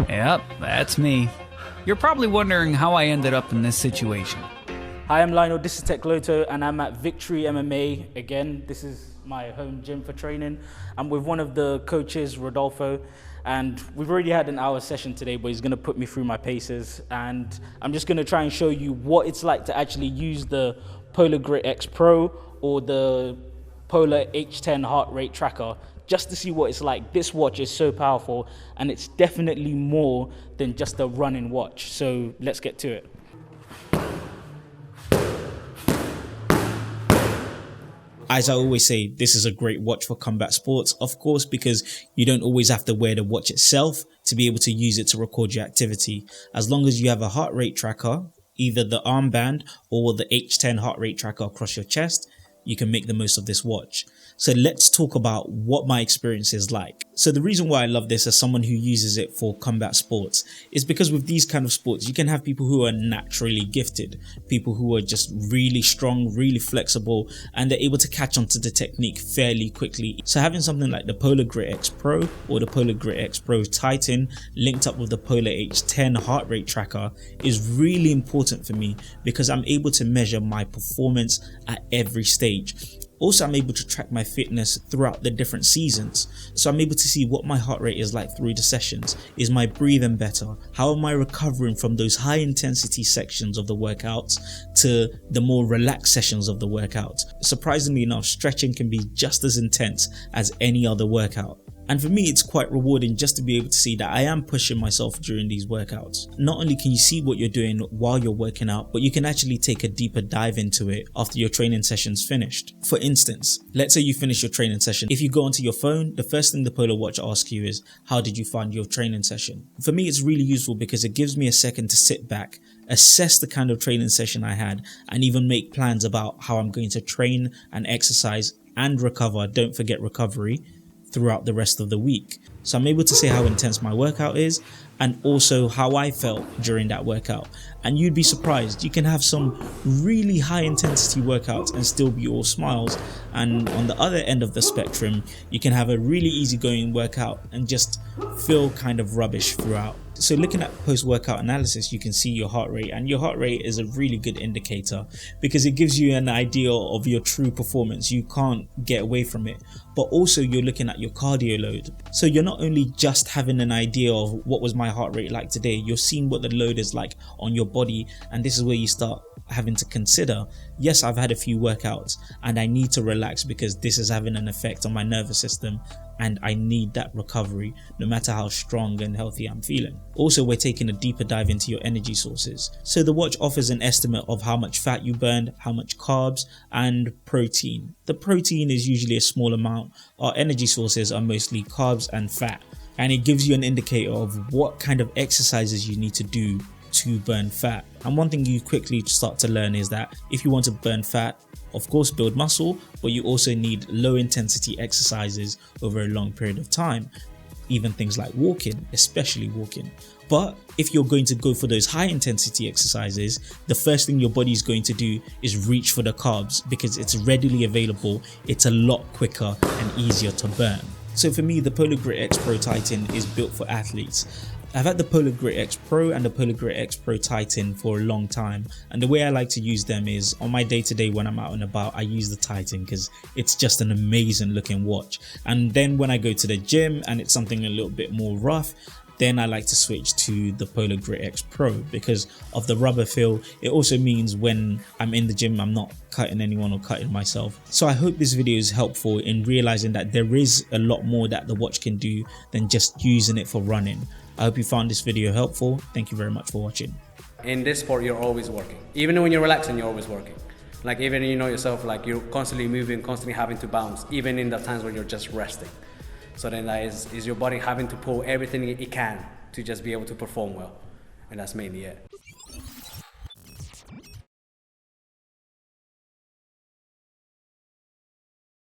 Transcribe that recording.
Yep, that's me. You're probably wondering how I ended up in this situation. Hi, I'm Lionel, this is Tech Loto, and I'm at Victory MMA. Again, this is my home gym for training. I'm with one of the coaches, Rodolfo, and we've already had an hour session today, but he's gonna put me through my paces, and I'm just gonna try and show you what it's like to actually use the Polar Grit X Pro or the Polar H10 heart rate tracker, just to see what it's like. This watch is so powerful, and it's definitely more than just a running watch. So let's get to it. As I always say, this is a great watch for combat sports, of course, because you don't always have to wear the watch itself to be able to use it to record your activity. As long as you have a heart rate tracker, either the armband or the H10 heart rate tracker across your chest, you can make the most of this watch. So let's talk about what my experience is like. So the reason why I love this as someone who uses it for combat sports is because with these kind of sports, you can have people who are naturally gifted, people who are just really strong, really flexible, and they're able to catch on to the technique fairly quickly. So having something like the Polar Grit X Pro or the Polar Grit X Pro Titan linked up with the Polar H10 heart rate tracker is really important for me because I'm able to measure my performance at every stage. Also, I'm able to track my fitness throughout the different seasons. So I'm able to see what my heart rate is like through the sessions. Is my breathing better? How am I recovering from those high intensity sections of the workouts to the more relaxed sessions of the workout? Surprisingly enough, stretching can be just as intense as any other workout. And for me, it's quite rewarding just to be able to see that I am pushing myself during these workouts. Not only can you see what you're doing while you're working out, but you can actually take a deeper dive into it after your training session's finished. For instance, let's say you finish your training session. If you go onto your phone, the first thing the Polar Watch asks you is, how did you find your training session? For me, it's really useful because it gives me a second to sit back, assess the kind of training session I had, and even make plans about how I'm going to train and exercise and recover, don't forget recovery, throughout the rest of the week. So I'm able to say how intense my workout is and also how I felt during that workout. And you'd be surprised, you can have some really high intensity workouts and still be all smiles, and on the other end of the spectrum you can have a really easygoing workout and just feel kind of rubbish throughout. So looking at post-workout analysis, you can see your heart rate, and your heart rate is a really good indicator because it gives you an idea of your true performance. You can't get away from it, but also you're looking at your cardio load. So you're not only just having an idea of what was my heart rate like today, you're seeing what the load is like on your body, and this is where you start having to consider, yes, I've had a few workouts and I need to relax because this is having an effect on my nervous system and I need that recovery no matter how strong and healthy I'm feeling. Also, we're taking a deeper dive into your energy sources. So the watch offers an estimate of how much fat you burned, how much carbs, and protein. The protein is usually a small amount. Our energy sources are mostly carbs and fat, and it gives you an indicator of what kind of exercises you need to do to burn fat. And one thing you quickly start to learn is that if you want to burn fat, of course build muscle, but you also need low intensity exercises over a long period of time. Even things like walking, especially walking. But if you're going to go for those high intensity exercises, the first thing your body is going to do is reach for the carbs because it's readily available, it's a lot quicker and easier to burn. So for me, the Polar Grit X Pro Titan is built for athletes. I've had the Polar Grit X Pro and the Polar Grit X Pro Titan for a long time, and the way I like to use them is on my day-to-day when I'm out and about, I use the Titan because it's just an amazing looking watch. And then when I go to the gym and it's something a little bit more rough, then I like to switch to the Polar Grit X Pro because of the rubber feel. It also means when I'm in the gym, I'm not cutting anyone or cutting myself. So I hope this video is helpful in realizing that there is a lot more that the watch can do than just using it for running. I hope you found this video helpful. Thank you very much for watching. In this sport, you're always working. Even when you're relaxing, you're always working. Like even you know yourself, like you're constantly moving, constantly having to bounce, even in the times when you're just resting. So then that is your body having to pull everything it can to just be able to perform well. And that's mainly it.